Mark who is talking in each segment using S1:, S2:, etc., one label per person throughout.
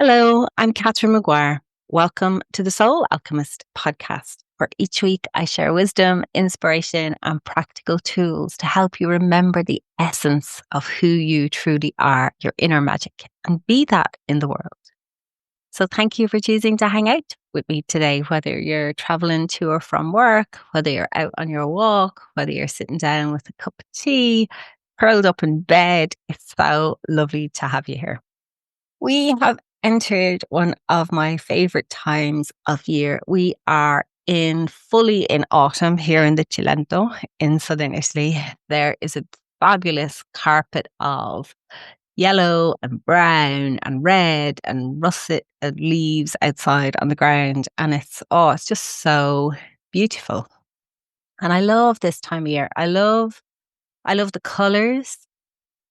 S1: Hello, I'm Catherine Maguire. Welcome to the Soul Alchemist Podcast, where each week I share wisdom, inspiration, and practical tools to help you remember the essence of who you truly are, your inner magic, and be that in the world. So thank you for choosing to hang out with me today, whether you're traveling to or from work, whether you're out on your walk, whether you're sitting down with a cup of tea, curled up in bed. It's so lovely to have you here. We have entered one of my favorite times of year. We are fully in autumn here in the Cilento in southern Italy. There is a fabulous carpet of yellow and brown and red and russet leaves outside on the ground. And it's just so beautiful. And I love this time of year. I love the colors.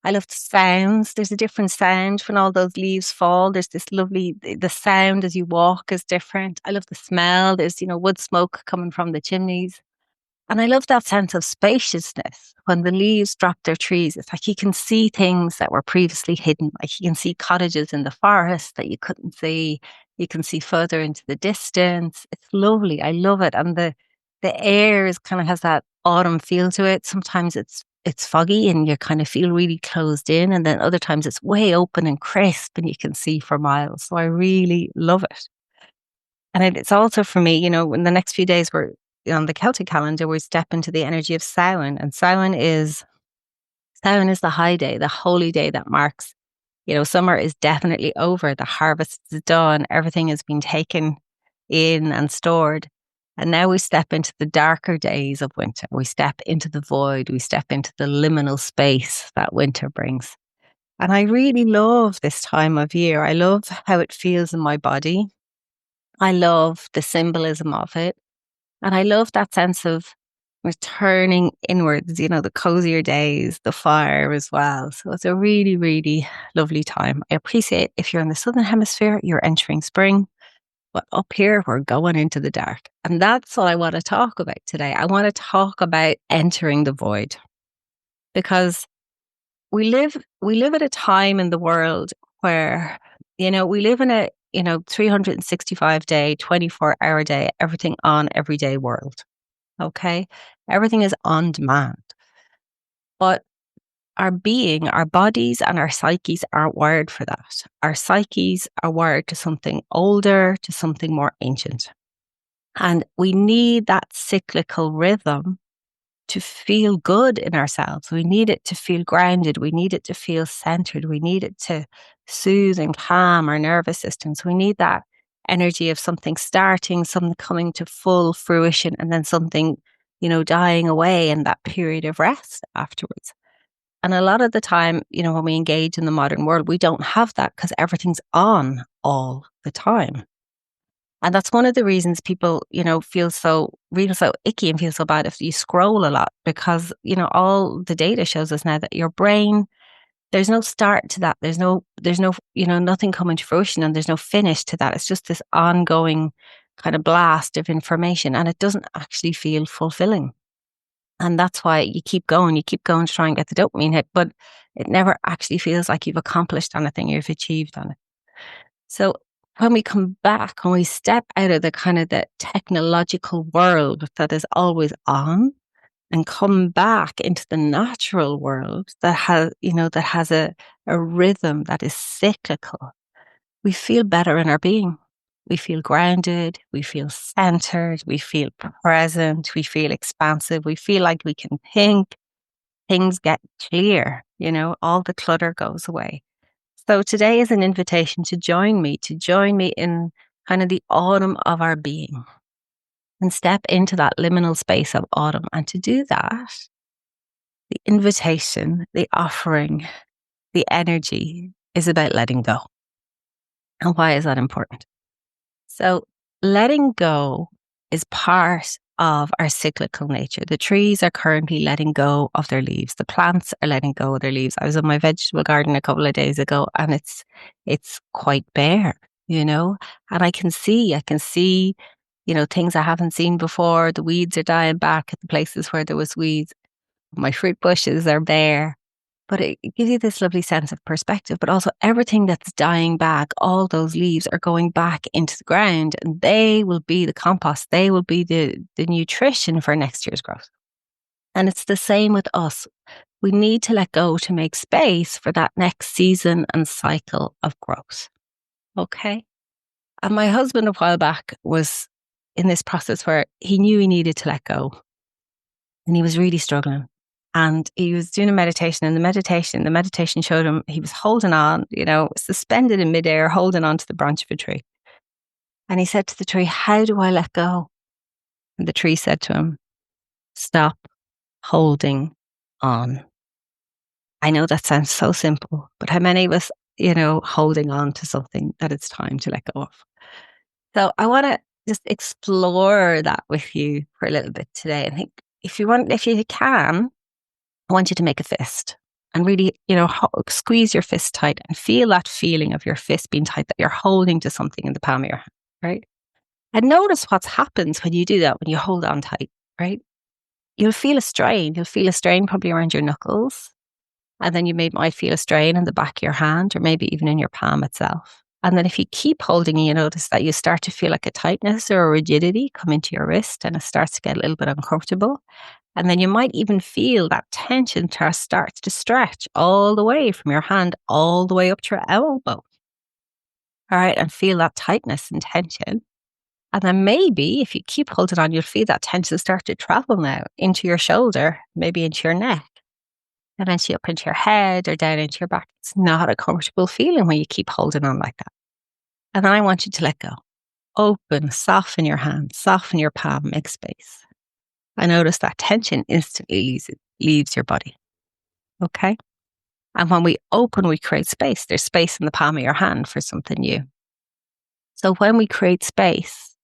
S1: I love the sounds. There's a different sound when all those leaves fall. There's this lovely, the sound as you walk is different. I love the smell. There's, wood smoke coming from the chimneys. And I love that sense of spaciousness when the leaves drop their trees. It's like you can see things that were previously hidden. Like you can see cottages in the forest that you couldn't see. You can see further into the distance. It's lovely. I love it. And the air is kind of has that autumn feel to it. Sometimes it's foggy and you kind of feel really closed in. And then other times it's way open and crisp and you can see for miles. So I really love it. And it's also for me, in the next few days, we're on the Celtic calendar, we step into the energy of Samhain. And Samhain is the high day, the holy day that marks, summer is definitely over. The harvest is done. Everything has been taken in and stored. And now we step into the darker days of winter. We step into the void. We step into the liminal space that winter brings. And I really love this time of year. I love how it feels in my body. I love the symbolism of it. And I love that sense of returning inwards, the cozier days, the fire as well. So it's a really, really lovely time. I appreciate if you're in the Southern Hemisphere, you're entering spring. But up here, we're going into the dark. And that's what I want to talk about today. I want to talk about entering the void. Because we live at a time in the world where, we live in a, 365 day, 24-hour day, everything on everyday world. Okay. Everything is on demand. But our bodies and our psyches aren't wired for that. Our psyches are wired to something older, to something more ancient. And we need that cyclical rhythm to feel good in ourselves. We need it to feel grounded. We need it to feel centered. We need it to soothe and calm our nervous systems. We need that energy of something starting, something coming to full fruition, and then something, dying away and that period of rest afterwards. And a lot of the time, when we engage in the modern world, we don't have that because everything's on all the time. And that's one of the reasons people, feel so icky and feel so bad if you scroll a lot because, all the data shows us now that your brain, there's no start to that. There's no, nothing coming to fruition and there's no finish to that. It's just this ongoing kind of blast of information and it doesn't actually feel fulfilling. And that's why you keep going to try and get the dopamine hit, but it never actually feels like you've accomplished anything, you've achieved on it. So when we come back, when we step out of the kind of the technological world that is always on and come back into the natural world that has a rhythm that is cyclical, we feel better in our being. We feel grounded, we feel centered, we feel present, we feel expansive, we feel like we can think, things get clear, all the clutter goes away. So today is an invitation to join me in kind of the autumn of our being and step into that liminal space of autumn. And to do that, the invitation, the offering, the energy is about letting go. And why is that important? So letting go is part of our cyclical nature. The trees are currently letting go of their leaves. The plants are letting go of their leaves. I was in my vegetable garden a couple of days ago and it's quite bare, and I can see, things I haven't seen before. The weeds are dying back at the places where there was weeds. My fruit bushes are bare. But it gives you this lovely sense of perspective, but also everything that's dying back, all those leaves are going back into the ground and they will be the compost. They will be the nutrition for next year's growth. And it's the same with us. We need to let go to make space for that next season and cycle of growth. Okay. And my husband a while back was in this process where he knew he needed to let go and he was really struggling. And he was doing a meditation, and the meditation showed him he was holding on, suspended in midair, holding on to the branch of a tree. And he said to the tree, "How do I let go?" And the tree said to him, "Stop holding on." I know that sounds so simple, but how many of us, holding on to something that it's time to let go of? So I want to just explore that with you for a little bit today. I think if you can, I want you to make a fist and really, squeeze your fist tight and feel that feeling of your fist being tight, that you're holding to something in the palm of your hand, right? And notice what happens when you do that, when you hold on tight, right? You'll feel a strain. You'll feel a strain probably around your knuckles. And then you might feel a strain in the back of your hand or maybe even in your palm itself. And then if you keep holding, you notice that you start to feel like a tightness or a rigidity come into your wrist and it starts to get a little bit uncomfortable. And then you might even feel that tension starts to stretch all the way from your hand, all the way up to your elbow. All right. And feel that tightness and tension. And then maybe if you keep holding on, you'll feel that tension start to travel now into your shoulder, maybe into your neck, eventually up into your head or down into your back. It's not a comfortable feeling when you keep holding on like that. And then I want you to let go. Open, soften your hand, soften your palm, make space. I notice that tension instantly leaves your body. Okay? And when we open, we create space. There's space in the palm of your hand for something new. So when we create space,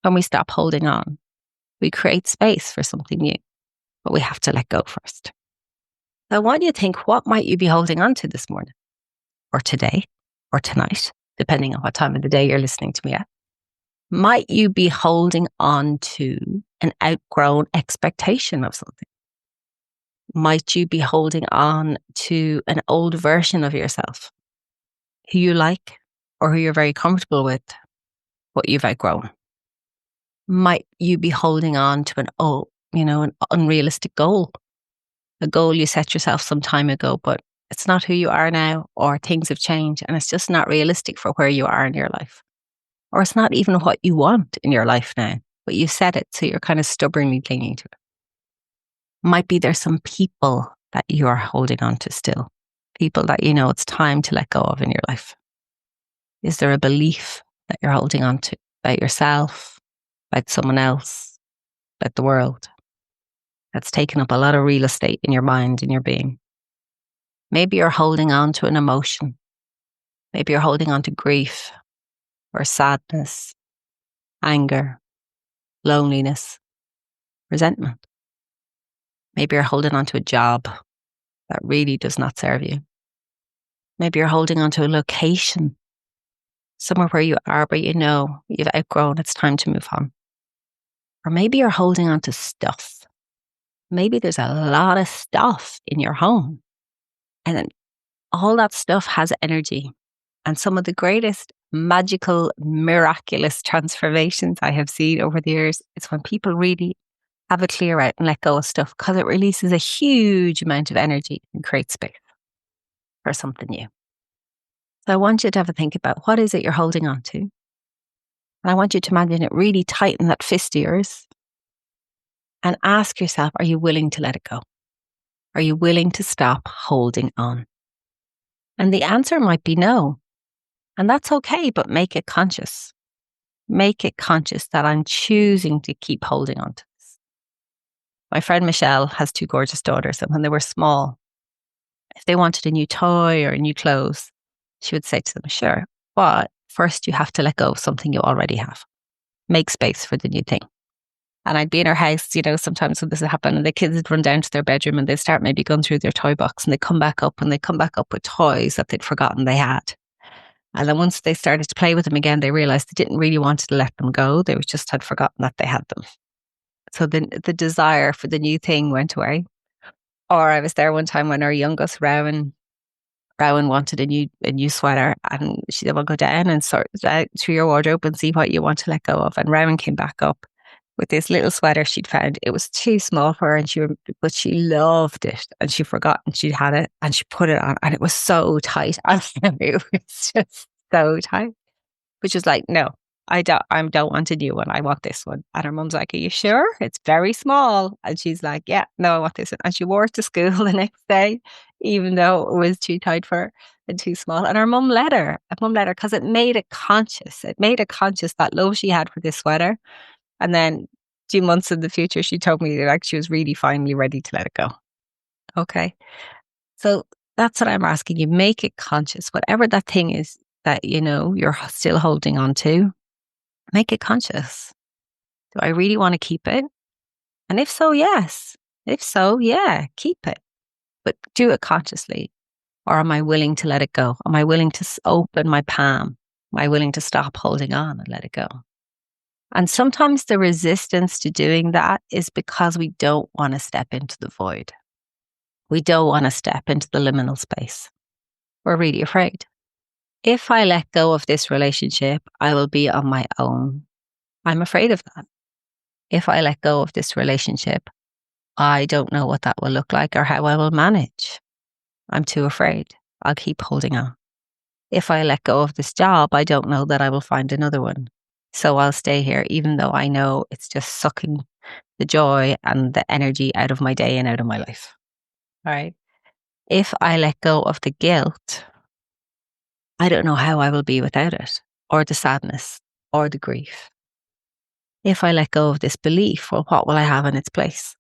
S1: when we stop holding on, we create space for something new. But we have to let go first. So I want you to think, what might you be holding on to this morning or today or tonight, depending on what time of the day you're listening to me at? Might you be holding on to an outgrown expectation of something? Might you be holding on to an old version of yourself who you like or who you're very comfortable with, what you've outgrown? Might you be holding on to an unrealistic goal, a goal you set yourself some time ago, but it's not who you are now, or things have changed and it's just not realistic for where you are in your life? Or it's not even what you want in your life now, but you said it, so you're kind of stubbornly clinging to it. Might be there's some people that you are holding on to still, people that it's time to let go of in your life. Is there a belief that you're holding on to about yourself, about someone else, about the world, that's taken up a lot of real estate in your mind and your being? Maybe you're holding on to an emotion. Maybe you're holding on to grief or sadness, anger, loneliness, resentment. Maybe you're holding on to a job that really does not serve you. Maybe you're holding on to a location, somewhere where you are, but you've outgrown, it's time to move on. Or maybe you're holding on to stuff. Maybe there's a lot of stuff in your home, and then all that stuff has energy. And some of the greatest magical, miraculous transformations I have seen over the years is when people really have a clear out and let go of stuff, because it releases a huge amount of energy and creates space for something new. So I want you to have a think about, what is it you're holding on to? And I want you to imagine it really tighten that fist of yours and ask yourself, are you willing to let it go? Are you willing to stop holding on? And the answer might be no. And that's okay, but make it conscious. Make it conscious that I'm choosing to keep holding on to this. My friend Michelle has 2 gorgeous daughters, and when they were small, if they wanted a new toy or new clothes, she would say to them, sure, but first you have to let go of something you already have. Make space for the new thing. And I'd be in her house, sometimes when this would happen, and the kids would run down to their bedroom and they'd start maybe going through their toy box, and they'd come back up with toys that they'd forgotten they had. And then once they started to play with them again, they realized they didn't really want to let them go. They just had forgotten that they had them. So the desire for the new thing went away. Or I was there one time when our youngest Rowan wanted a new sweater, and she said, "Well, go down and sort out through your wardrobe and see what you want to let go of." And Rowan came back up with this little sweater she'd found. It was too small for her, and but she loved it, and she forgot and she'd had it, and she put it on, and it was so tight. It was just so tight. Which was like, no, I don't want a new one. I want this one. And her mum's like, "Are you sure? It's very small." And she's like, "Yeah, no, I want this one." And she wore it to school the next day, even though it was too tight for her and too small. And her mum let her. Her mum let her because it made it conscious. It made it conscious that love she had for this sweater. And then 2 months in the future, she told me like she was really finally ready to let it go. Okay. So that's what I'm asking you. Make it conscious. Whatever that thing is that, you're still holding on to, make it conscious. Do I really want to keep it? And if so, yes. If so, yeah, keep it. But do it consciously. Or am I willing to let it go? Am I willing to open my palm? Am I willing to stop holding on and let it go? And sometimes the resistance to doing that is because we don't want to step into the void. We don't want to step into the liminal space. We're really afraid. If I let go of this relationship, I will be on my own. I'm afraid of that. If I let go of this relationship, I don't know what that will look like or how I will manage. I'm too afraid. I'll keep holding on. If I let go of this job, I don't know that I will find another one. So I'll stay here, even though I know it's just sucking the joy and the energy out of my day and out of my life. All right. If I let go of the guilt, I don't know how I will be without it, or the sadness, or the grief. If I let go of this belief, well, what will I have in its place?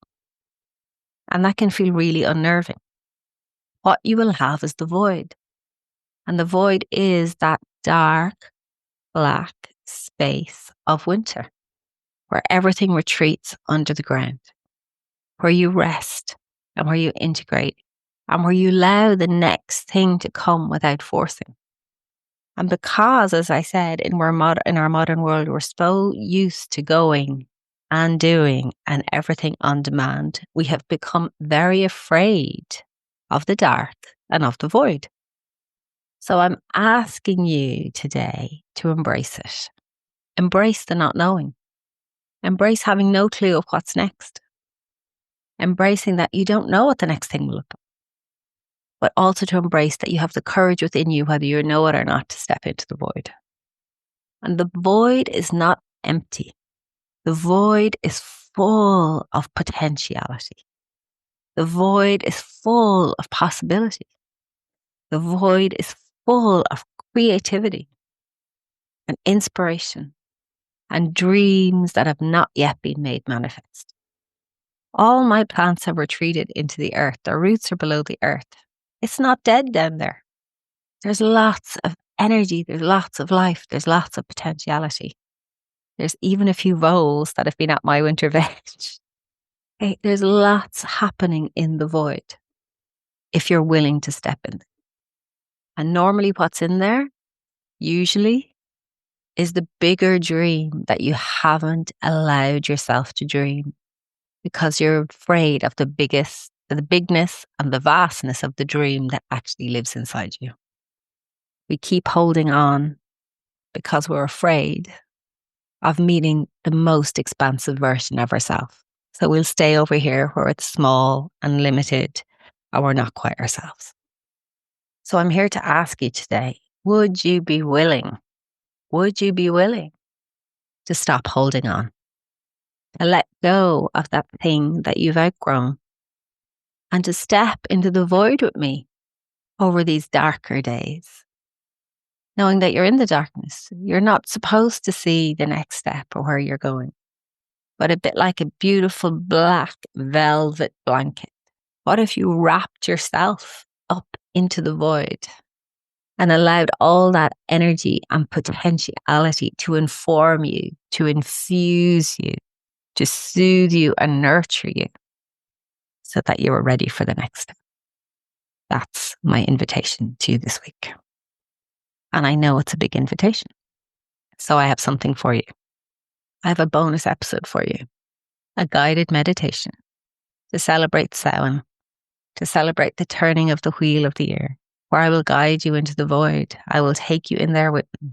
S1: And that can feel really unnerving. What you will have is the void. And the void is that dark, black space of winter, where everything retreats under the ground, where you rest and where you integrate and where you allow the next thing to come without forcing. And because, as I said, in our modern world, we're so used to going and doing and everything on demand, we have become very afraid of the dark and of the void. So I'm asking you today to embrace it. Embrace the not knowing. Embrace having no clue of what's next. Embracing that you don't know what the next thing will look like. But also to embrace that you have the courage within you, whether you know it or not, to step into the void. And the void is not empty. The void is full of potentiality. The void is full of possibility. The void is full of creativity and inspiration and dreams that have not yet been made manifest. All my plants have retreated into the earth. Their roots are below the earth. It's not dead down there. There's lots of energy. There's lots of life. There's lots of potentiality. There's even a few voles that have been at my winter veg. Okay, there's lots happening in the void if you're willing to step in. And normally what's in there, usually, is the bigger dream that you haven't allowed yourself to dream because you're afraid of the bigness and the vastness of the dream that actually lives inside you. We keep holding on because we're afraid of meeting the most expansive version of ourselves. So we'll stay over here where it's small and limited and we're not quite ourselves. So I'm here to ask you today, would you be willing to stop holding on, to let go of that thing that you've outgrown and to step into the void with me over these darker days? Knowing that you're in the darkness, you're not supposed to see the next step or where you're going. But a bit like a beautiful black velvet blanket, what if you wrapped yourself up into the void and allowed all that energy and potentiality to inform you, to infuse you, to soothe you and nurture you so that you were ready for the next step? That's my invitation to you this week. And I know it's a big invitation. So I have something for you. I have a bonus episode for you, a guided meditation to celebrate Samhain to celebrate the turning of the wheel of the year, where I will guide you into the void. I will take you in there with me.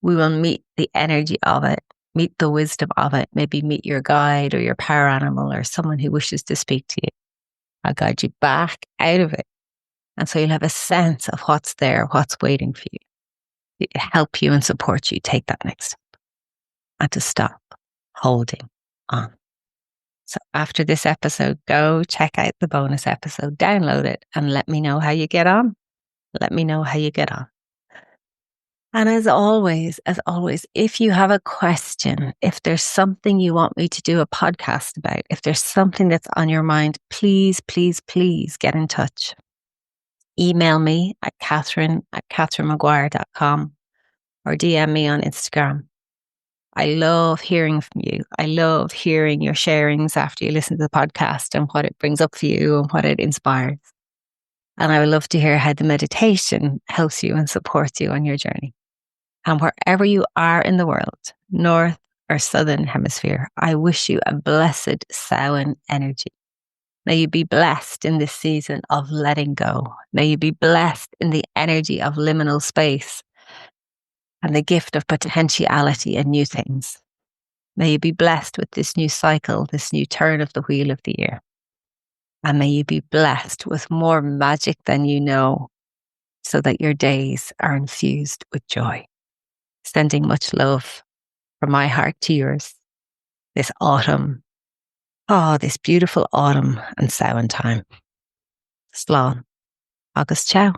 S1: We will meet the energy of it, meet the wisdom of it, maybe meet your guide or your power animal or someone who wishes to speak to you. I'll guide you back out of it. And so you'll have a sense of what's there, what's waiting for you to help you and support you take that next step and to stop holding on. So after this episode, go check out the bonus episode, download it, and let me know how you get on. Let me know how you get on. And as always, if you have a question, if there's something you want me to do a podcast about, if there's something that's on your mind, please, please, please get in touch. Email me at Catherine@catherinemaguire.com or DM me on Instagram. I love hearing from you. I love hearing your sharings after you listen to the podcast and what it brings up for you and what it inspires. And I would love to hear how the meditation helps you and supports you on your journey. And wherever you are in the world, north or southern hemisphere, I wish you a blessed Samhain energy. May you be blessed in this season of letting go. May you be blessed in the energy of liminal space and the gift of potentiality and new things. May you be blessed with this new cycle, this new turn of the wheel of the year. And may you be blessed with more magic than you know, so that your days are infused with joy. Sending much love from my heart to yours this autumn. Oh, this beautiful autumn and Samhain time. Slán. Agus ciao.